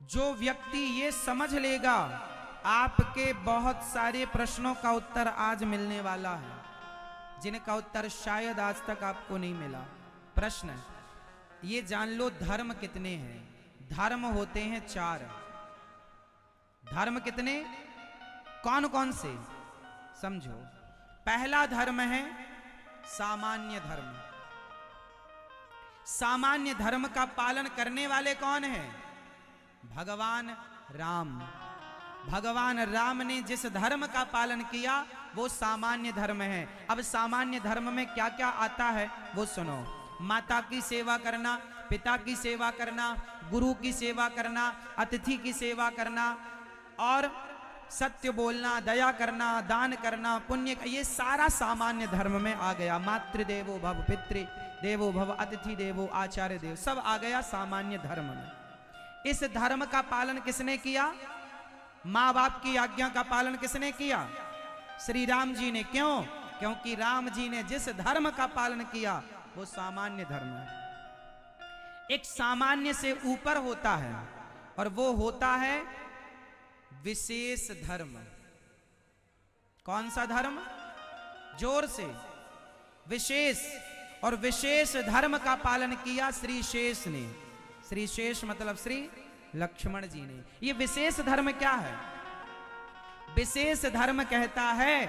जो व्यक्ति ये समझ लेगा, आपके बहुत सारे प्रश्नों का उत्तर आज मिलने वाला है, जिनका उत्तर शायद आज तक आपको नहीं मिला। प्रश्न ये जान लो, धर्म कितने हैं? धर्म होते हैं 4। धर्म कितने? कौन कौन से? समझो। पहला धर्म है सामान्य धर्म। सामान्य धर्म का पालन करने वाले कौन हैं? भगवान राम। भगवान राम ने जिस धर्म का पालन किया वो सामान्य धर्म है। अब सामान्य धर्म में क्या क्या आता है वो सुनो। माता की सेवा करना, पिता की सेवा करना, गुरु की सेवा करना, अतिथि की सेवा करना, और सत्य बोलना, दया करना, दान करना, पुण्य, ये सारा सामान्य धर्म में आ गया। मातृदेवो भव, पितृ देवो भव, अतिथि देवो आचार्य देव, सब आ गया सामान्य धर्म में। इस धर्म का पालन किसने किया? माँ बाप की आज्ञा का पालन किसने किया? श्री राम जी ने। क्यों? क्योंकि राम जी ने जिस धर्म का पालन किया वो सामान्य धर्म है। एक सामान्य से ऊपर होता है और वो होता है विशेष धर्म। कौन सा धर्म? जोर से। विशेष। और विशेष धर्म का पालन किया श्री शेष ने। श्री शेष मतलब श्री लक्ष्मण जी ने। ये विशेष धर्म क्या है? विशेष धर्म कहता है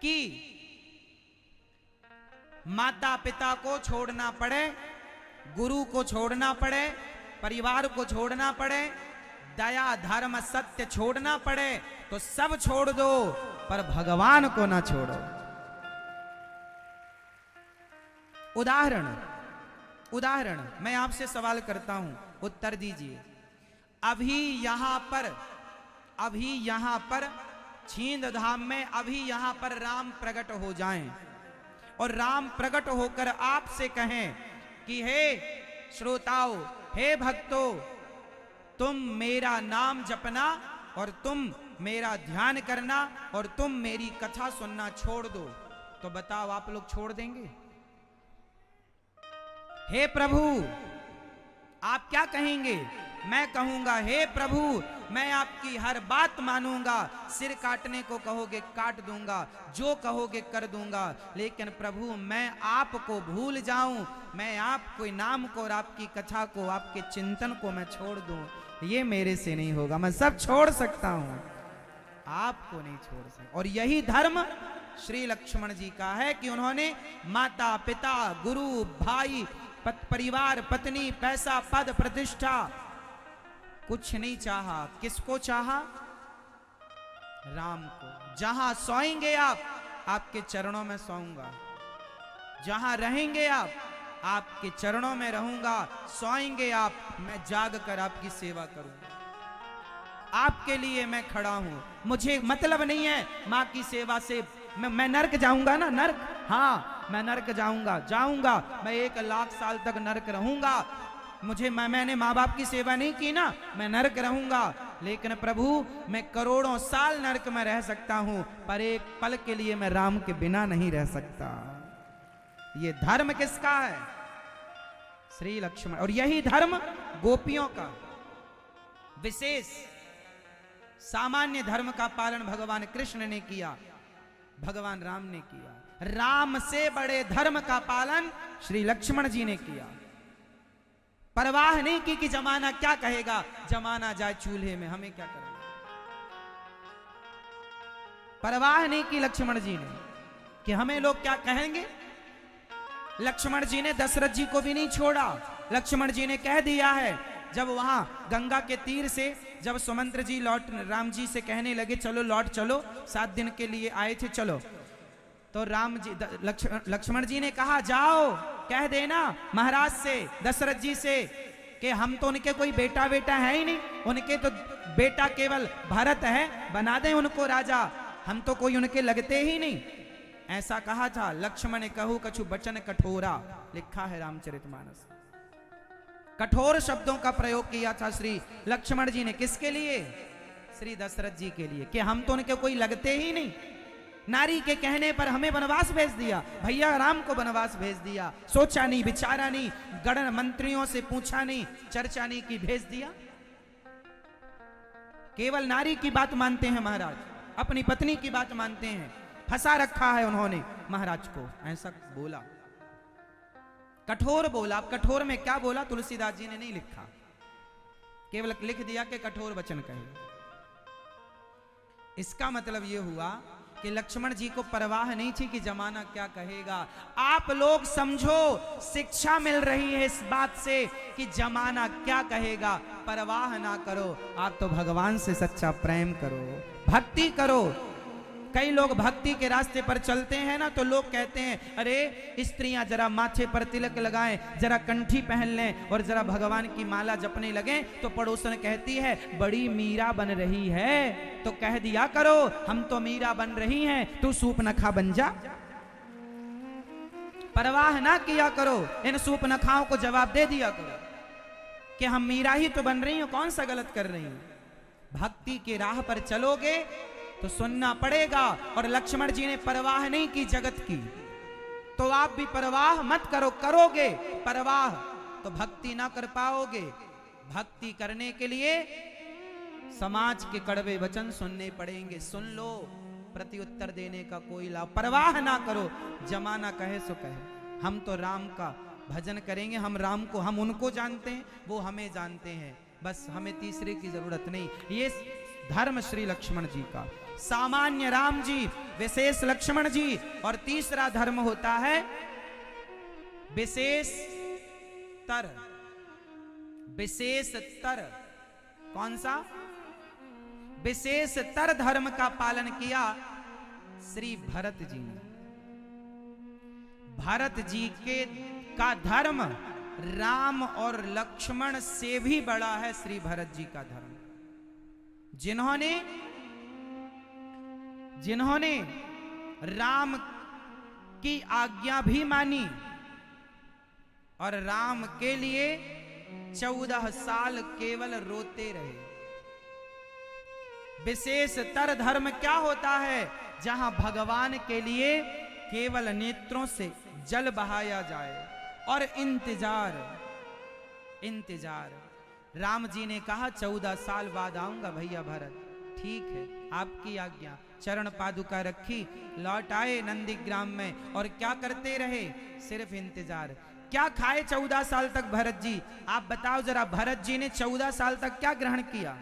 कि माता पिता को छोड़ना पड़े, गुरु को छोड़ना पड़े, परिवार को छोड़ना पड़े, दया धर्म सत्य छोड़ना पड़े तो सब छोड़ दो, पर भगवान को ना छोड़ो। उदाहरण मैं आपसे सवाल करता हूं, उत्तर दीजिए। अभी यहां पर छींद धाम में अभी यहां पर राम प्रकट हो जाएं और राम प्रकट होकर आपसे कहें कि हे श्रोताओ, हे भक्तों, तुम मेरा नाम जपना और तुम मेरा ध्यान करना और तुम मेरी कथा सुनना छोड़ दो, तो बताओ आप लोग छोड़ देंगे? हे प्रभु, आप क्या कहेंगे? मैं कहूंगा, हे प्रभु, मैं आपकी हर बात मानूंगा, सिर काटने को कहोगे काट दूंगा, जो कहोगे कर दूंगा, लेकिन प्रभु मैं आपको भूल जाऊं, मैं आपके नाम को और आपकी कथा को, आपके चिंतन को मैं छोड़ दूं, ये मेरे से नहीं होगा। मैं सब छोड़ सकता हूं, आपको नहीं छोड़ सकता। और यही धर्म श्री लक्ष्मण जी का है कि उन्होंने माता पिता, गुरु, भाई, परिवार, पत्नी, पैसा, पद, प्रतिष्ठा कुछ नहीं चाहा। किसको चाहा? राम को। जहां सोएंगे आप, आपके चरणों में सोऊंगा। जहां रहेंगे आप, आपके चरणों में रहूंगा। सोएंगे आप, मैं जाग कर आपकी सेवा करूंगा। आपके लिए मैं खड़ा हूं। मुझे मतलब नहीं है मां की सेवा से मैं नरक जाऊंगा ना, नरक। हाँ, मैं नरक जाऊंगा। मैं 1 लाख साल तक नरक रहूंगा। मैंने माँ बाप की सेवा नहीं की ना, मैं नरक रहूंगा। लेकिन प्रभु मैं करोड़ों साल नरक में रह सकता हूं, पर एक पल के लिए मैं राम के बिना नहीं रह सकता। ये धर्म किसका है? श्री लक्ष्मण। और यही धर्म गोपियों का। विशेष सामान्य धर्म का पालन भगवान कृष्ण ने किया, भगवान राम ने किया। राम से बड़े धर्म का पालन श्री लक्ष्मण जी ने किया। परवाह नहीं की कि जमाना क्या कहेगा, जमाना जाए चूल्हे में, हमें क्या करेगा। परवाह नहीं की लक्ष्मण जी ने कि हमें लोग क्या कहेंगे। लक्ष्मण जी ने दशरथ जी को भी नहीं छोड़ा। लक्ष्मण जी ने कह दिया है, जब वहां गंगा के तीर से जब सुमंत्र जी राम जी से कहने लगे चलो लौट चलो, 7 दिन के लिए आए थे, चलो, तो लक्ष्मण जी ने कहा जाओ कह देना महाराज से, दशरथ जी से, कि हम तो उनके कोई बेटा है ही नहीं, उनके तो बेटा केवल भरत है, बना दें उनको राजा, हम तो कोई उनके लगते ही नहीं। ऐसा कहा था। लक्ष्मण ने कहू कछु बचन कठोरा, लिखा है रामचरितमानस। कठोर शब्दों का प्रयोग किया था श्री लक्ष्मण जी ने। किसके लिए? श्री दशरथ जी के लिए, कि हम तो उनके कोई लगते ही नहीं। नारी के कहने पर हमें वनवास भेज दिया, भैया राम को वनवास भेज दिया, सोचा नहीं, विचारा नहीं, गण मंत्रियों से पूछा नहीं, चर्चा नहीं की, भेज दिया। केवल नारी की बात मानते हैं महाराज, अपनी पत्नी की बात मानते हैं। फंसा रखा है उन्होंने महाराज को। ऐसा बोला, कठोर बोला। अब कठोर में क्या बोला तुलसीदास जी ने नहीं लिखा, केवल लिख दिया कि कठोर वचन कहे। इसका मतलब यह हुआ कि लक्ष्मण जी को परवाह नहीं थी कि जमाना क्या कहेगा। आप लोग समझो, शिक्षा मिल रही है इस बात से कि जमाना क्या कहेगा, परवाह ना करो। आप तो भगवान से सच्चा प्रेम करो, भक्ति करो। कई लोग भक्ति के रास्ते पर चलते हैं ना, तो लोग कहते हैं अरे स्त्रियां जरा माथे पर तिलक लगाएं, जरा कंठी पहन लें और जरा भगवान की माला जपने लगें, तो पड़ोसन कहती है बड़ी मीरा बन रही है। तो कह दिया करो हम तो मीरा बन रही हैं, तू सूपनखा बन जा। परवाह ना किया करो, इन सूपनखाओं को जवाब दे दिया करो कि हम मीरा ही तो बन रही हूं, कौन सा गलत कर रही हूं। भक्ति की राह पर चलोगे तो सुनना पड़ेगा। और लक्ष्मण जी ने परवाह नहीं की जगत की, तो आप भी परवाह मत करो। करोगे परवाह तो भक्ति ना कर पाओगे। भक्ति करने के लिए समाज के कड़वे वचन सुनने पड़ेंगे। सुन लो, प्रत्युत्तर देने का कोई लाभ। परवाह ना करो, जमाना कहे सो कहे। हम तो राम का भजन करेंगे, हम राम को, हम उनको जानते हैं, वो हमें जानते हैं। बस हमें तीसरे की जरूरत नहीं। ये धर्म श्री लक्ष्मण जी का, सामान्य राम जी, विशेष लक्ष्मण जी। और तीसरा धर्म होता है विशेष तर। विशेष तर कौन सा? विशेष तर धर्म का पालन किया श्री भरत जी ने। भरत जी के का धर्म राम और लक्ष्मण से भी बड़ा है श्री भरत जी का धर्म। जिन्होंने राम की आज्ञा भी मानी और राम के लिए 14 साल केवल रोते रहे। विशेष तर धर्म क्या होता है? जहां भगवान के लिए केवल नेत्रों से जल बहाया जाए और इंतजार। राम जी ने कहा 14 साल बाद आऊंगा भैया भरत। ठीक है, आपकी आज्ञा। चरण पादुका रखी, लौट आए नंदीग्राम में। और क्या करते रहे? सिर्फ इंतजार। क्या खाए 14 साल तक भरत जी? आप बताओ जरा, भरत जी ने 14 साल तक क्या ग्रहण किया?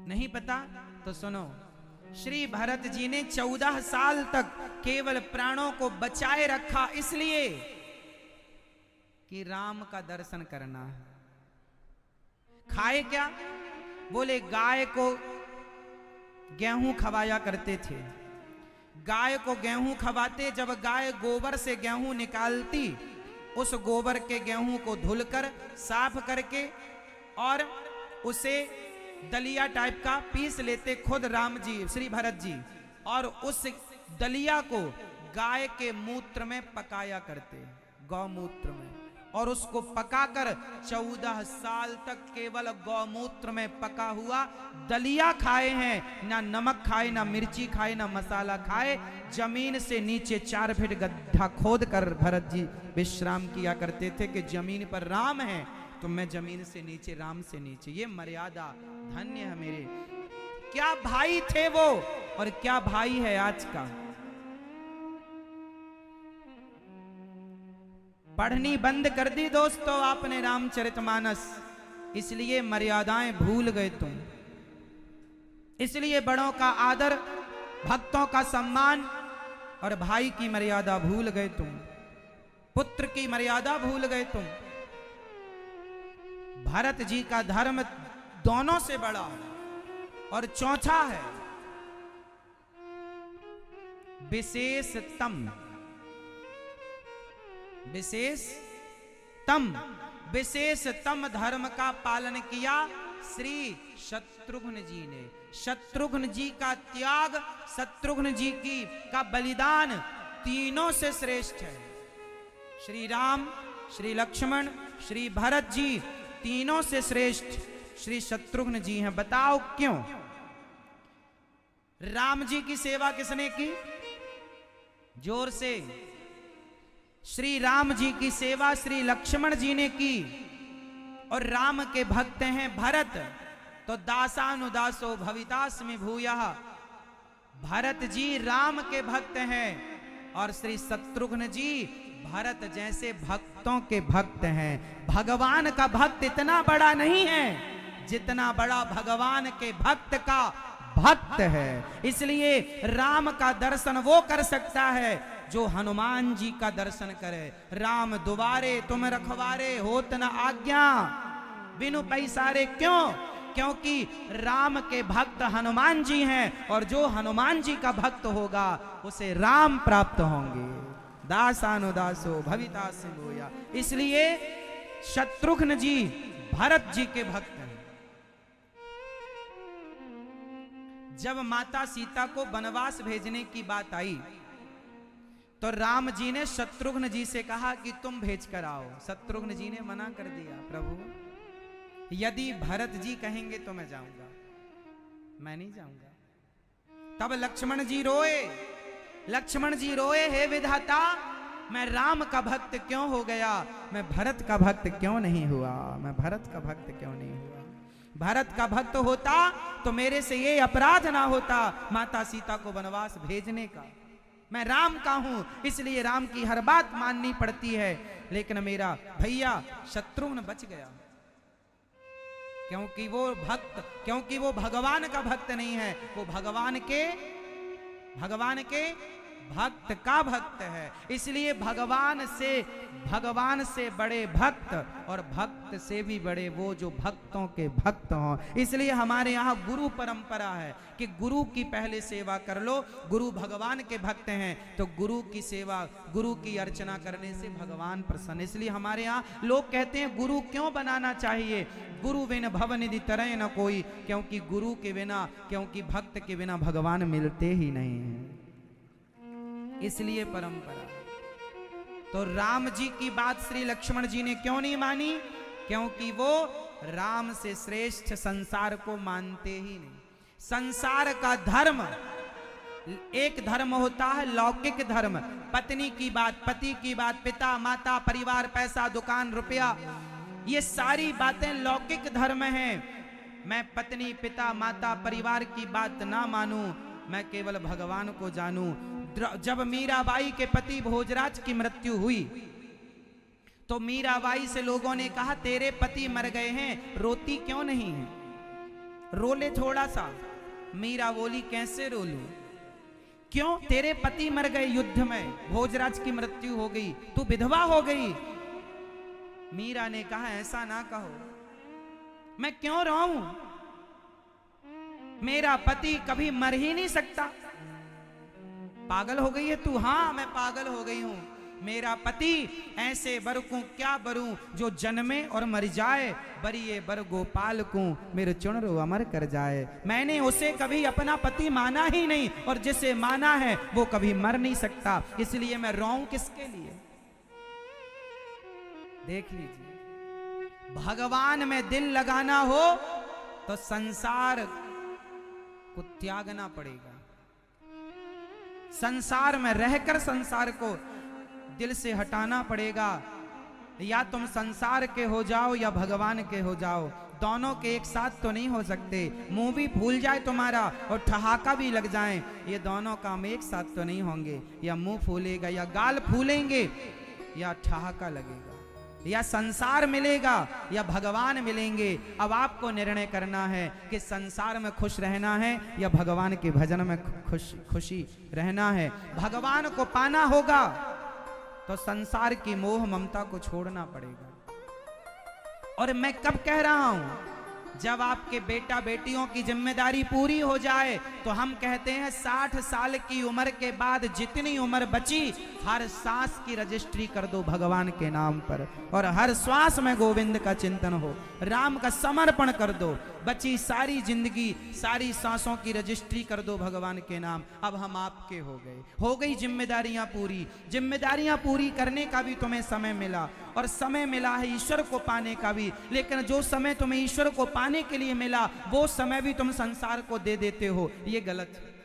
नहीं पता तो सुनो। श्री भरत जी ने 14 साल तक केवल प्राणों को बचाए रखा, इसलिए कि राम का दर्शन करना है। खाए क्या? बोले गाय को गेहूं खवाया करते थे। गाय को गेहूं खवाते, जब गाय गोबर से गेहूं निकालती, उस गोबर के गेहूं को धुलकर साफ करके और उसे दलिया टाइप का पीस लेते खुद राम जी, श्री भरत जी, और उस दलिया को गाय के मूत्र में पकाया करते, गौमूत्र में, और उसको पकाकर 14 साल तक केवल गौमूत्र में पका हुआ दलिया खाए हैं। ना नमक खाए, ना मिर्ची खाए, ना मसाला खाए। जमीन से नीचे 4 फीट गड्ढा खोद कर भरत जी विश्राम किया करते थे कि जमीन पर राम है तो मैं जमीन से नीचे, राम से नीचे। ये मर्यादा, धन्य है मेरे। क्या भाई थे वो और क्या भाई है आज का। पढ़नी बंद कर दी दोस्तों आपने रामचरितमानस, इसलिए मर्यादाएं भूल गए तुम। इसलिए बड़ों का आदर, भक्तों का सम्मान और भाई की मर्यादा भूल गए तुम। पुत्र की मर्यादा भूल गए तुम। भरत जी का धर्म दोनों से बड़ा है। और चौथा है विशेषतम। विशेषतम धर्म का पालन किया श्री शत्रुघ्न जी ने। शत्रुघ्न जी का त्याग, शत्रुघ्न जी का बलिदान तीनों से श्रेष्ठ है। श्री राम, श्री लक्ष्मण, श्री भरत जी, तीनों से श्रेष्ठ श्री शत्रुघ्न जी हैं। बताओ क्यों? राम जी की सेवा किसने की? जोर से। श्री राम जी की सेवा श्री लक्ष्मण जी ने की। और राम के भक्त हैं भरत, तो दासानुदासो भवितास्मि भूयः। भरत जी राम के भक्त हैं और श्री शत्रुघ्न जी भरत जैसे भक्तों के भक्त हैं। भगवान का भक्त इतना बड़ा नहीं है जितना बड़ा भगवान के भक्त का भक्त है। इसलिए राम का दर्शन वो कर सकता है जो हनुमान जी का दर्शन करे। राम दुबारे तुम रखवारे होत न आज्ञा, बिनु पैसारे। क्यों? क्योंकि राम के भक्त हनुमान जी हैं और जो हनुमान जी का भक्त होगा उसे राम प्राप्त होंगे। दासानुदासो भवितास्मि भूयः। इसलिए शत्रुघ्न जी भरत जी के भक्त हैं। जब माता सीता को वनवास भेजने की बात आई तो राम जी ने शत्रुघ्न जी से कहा कि तुम भेज कर आओ। शत्रुघ्न जी ने मना कर दिया, प्रभु यदि भरत जी कहेंगे तो मैं जाऊंगा, मैं नहीं जाऊंगा। तब लक्ष्मण जी रोए। लक्ष्मण जी रोए, हे विधाता मैं राम का भक्त क्यों हो गया, मैं भरत का भक्त क्यों नहीं हुआ, मैं भरत का भक्त क्यों नहीं हुआ। भरत का भक्त होता तो मेरे से ये अपराध ना होता माता सीता को वनवास भेजने का। मैं राम का हूं इसलिए राम की हर बात माननी पड़ती है। लेकिन मेरा भैया शत्रुघ्न बच गया क्योंकि वो भगवान का भक्त नहीं है, वो भगवान के भक्त का भक्त है। इसलिए भगवान से बड़े भक्त और भक्त से भी बड़े वो जो भक्तों के भक्त हों। इसलिए हमारे यहाँ गुरु परंपरा है कि गुरु की पहले सेवा कर लो। गुरु भगवान के भक्त हैं तो गुरु की सेवा, गुरु की अर्चना करने से भगवान प्रसन्न। इसलिए हमारे यहाँ लोग कहते हैं गुरु क्यों बनाना चाहिए, गुरु बिन भवनिधि तरह न कोई, क्योंकि गुरु के बिना, क्योंकि भक्त के बिना भगवान मिलते ही नहीं है। इसलिए परंपरा। तो राम जी की बात श्री लक्ष्मण जी ने क्यों नहीं मानी, क्योंकि वो राम से श्रेष्ठ संसार को मानते ही नहीं। संसार का धर्म, एक धर्म होता है लौकिक धर्म, पत्नी की बात, पति की बात, पिता माता परिवार, पैसा दुकान रुपया, ये सारी बातें लौकिक धर्म हैं। मैं पत्नी पिता माता परिवार की बात ना मानूं, मैं केवल भगवान को जानूं। जब मीराबाई के पति भोजराज की मृत्यु हुई तो मीराबाई से लोगों ने कहा तेरे पति मर गए हैं, रोती क्यों नहीं है, रो ले थोड़ा सा। मीरा बोली कैसे रो लूं, क्यों, तेरे पति मर गए युद्ध में, भोजराज की मृत्यु हो गई, तू विधवा हो गई। मीरा ने कहा ऐसा ना कहो, मैं क्यों रोऊं, मेरा पति कभी मर ही नहीं सकता। पागल हो गई है तू? हाँ मैं पागल हो गई हूं। मेरा पति ऐसे बर को क्या बरूं जो जन्मे और मर जाए, बरिए बर गोपाल को मेरे चुनरो अमर कर जाए। मैंने उसे कभी अपना पति माना ही नहीं और जिसे माना है वो कभी मर नहीं सकता, इसलिए मैं रोऊं किसके लिए। देख लीजिए, भगवान में दिल लगाना हो तो संसार को त्यागना पड़ेगा। संसार में रहकर संसार को दिल से हटाना पड़ेगा। या तुम संसार के हो जाओ या भगवान के हो जाओ, दोनों के एक साथ तो नहीं हो सकते। मुंह भी फूल जाए तुम्हारा और ठहाका भी लग जाए, ये दोनों काम एक साथ तो नहीं होंगे। या मुंह फूलेगा या गाल फूलेंगे या ठहाका लगेगा, या संसार मिलेगा या भगवान मिलेंगे। अब आपको निर्णय करना है कि संसार में खुश रहना है या भगवान के भजन में खुशी रहना है। भगवान को पाना होगा तो संसार की मोह ममता को छोड़ना पड़ेगा। और मैं कब कह रहा हूं, जब आपके बेटा बेटियों की जिम्मेदारी पूरी हो जाए तो हम कहते हैं 60 साल की उम्र के बाद जितनी उम्र बची हर सांस की रजिस्ट्री कर दो भगवान के नाम पर, और हर श्वास में गोविंद का चिंतन हो, राम का समर्पण कर दो। बची सारी जिंदगी सारी सांसों की रजिस्ट्री कर दो भगवान के नाम। अब हम आपके हो गई जिम्मेदारियां पूरी। जिम्मेदारियां पूरी करने का भी तुम्हें समय मिला, और समय मिला है ईश्वर को पाने का भी। लेकिन जो समय तुम्हें ईश्वर को पाने के लिए मिला वो समय भी तुम संसार को दे देते हो, ये गलत है।